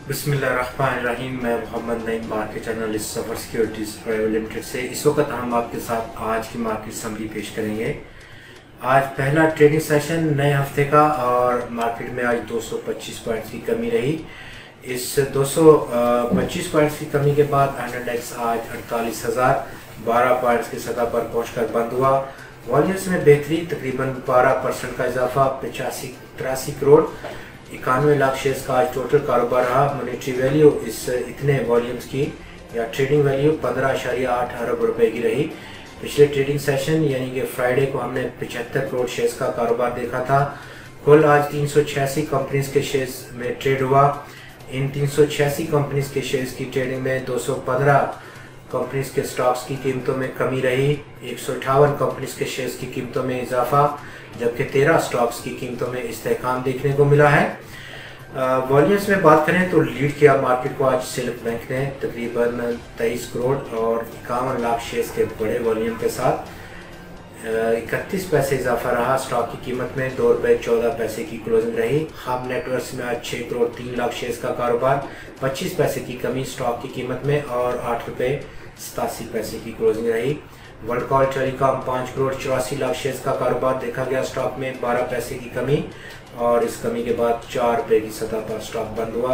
बिस्मिल्लाहिर्रहमानिर्रहीम। मैं Mohammad Naeem, market analyst सफर securities private limited से। इस वक्त हम आपके साथ आज की मार्केट समरी पेश करेंगे। आज पहला ट्रेडिंग सेशन नए हफ्ते का और मार्केट में आज 225 पॉइंट्स की कमी रही। इस 225 पॉइंट्स की कमी के बाद इंडेक्स आज 48,012 पॉइंट्स की सतह पर पहुंचकर बंद हुआ। वॉल्यूम्स में बेहतरी, तकरीबन 12% का इजाफा, 83 करोड़ 91 लाख शेयर्स का आज टोटल कारोबार रहा। मॉनेटरी वैल्यू इस इतने वॉल्यूम्स की या ट्रेडिंग वैल्यू 15.8 अरब रुपए की रही। पिछले ट्रेडिंग सेशन यानी कि फ्राइडे को हमने 75 करोड़ शेयर्स का कारोबार देखा था। कुल आज 386 कंपनीज के शेयर्स में ट्रेड हुआ। इन 386 कंपनीज के शेयर्स की ट्रेडिंग में 215 कंपनीज के स्टॉक्स की कीमतों में कमी रही, 158 कंपनीज के शेयर्स की कीमतों में इजाफा, जबकि 13 स्टॉक्स की कीमतों में इस्तेहकाम देखने को मिला है। वॉल्यूम्स में बात करें तो लीड किया मार्केट को आज सिल्क बैंक ने तकरीबन 23 करोड़ और 51 लाख शेयर्स के बड़े वॉल्यूम के साथ 31 पैसे इजाफा रहा। स्टॉक की कीमत में 2 रुपये 14 पैसे की क्लोजिंग रही। खाब नेटवर्क्स में आज 6 करोड़ 3 लाख शेयर्स का कारोबार, 25 पैसे की कमी स्टॉक की कीमत में और 8 रुपये 87 पैसे की क्लोजिंग रही। वर्ल्डकॉल टेलीकॉम 5 करोड़ 84 लाख शेयर्स का कारोबार देखा गया, स्टॉक में 12 पैसे की कमी और इस कमी के बाद 4 रुपये की सतह पर स्टॉक बंद हुआ।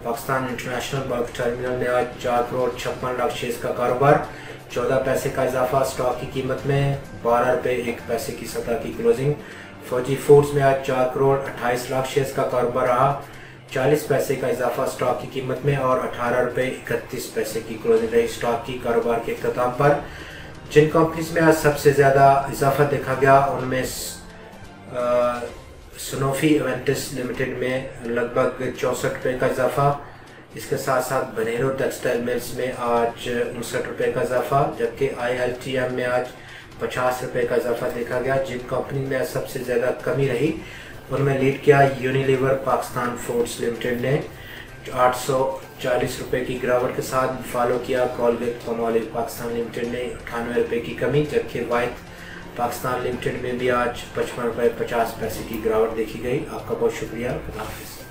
पाकिस्तान इंटरनेशनल बल्क टर्मिनल ने आज 4 करोड़ 56 लाख शेयर्स का कारोबार, 14 पैसे का इजाफा, स्टॉक की कीमत में 12 रुपये 1 पैसे की सतह की क्लोजिंग। फौजी फूड्स में आज 4 करोड़ 28 लाख शेयर्स का कारोबार रहा, 40 पैसे का इजाफा स्टॉक की कीमत में और 18 रुपये 31 पैसे की क्लोजिंग रही। स्टॉक की कारोबार के इख्तिताम पर जिन कंपनीज में आज सबसे ज़्यादा इजाफा देखा गया उनमें सनोफी एवेंटिस लिमिटेड में लगभग 64 रुपये का इजाफा, इसके साथ साथ बनेरो टेक्सटाइल मिल्स में आज 59 रुपये का इजाफा, जबकि ILTM में आज 50 रुपये का इजाफा देखा गया। जिन कंपनी में सबसे ज़्यादा कमी रही उनमें लीड किया यूनिलीवर पाकिस्तान फूड्स लिमिटेड ने 840 रुपये की गिरावट के साथ। फॉलो किया कोलगेट पमोलिव पाकिस्तान लिमिटेड ने 98 रुपये की कमी, जबकि वाइट पाकिस्तान लिमिटेड में भी आज 55 रुपये 50 पैसे की गिरावट देखी गई। आपका बहुत शुक्रिया। खुदा हाफिज़।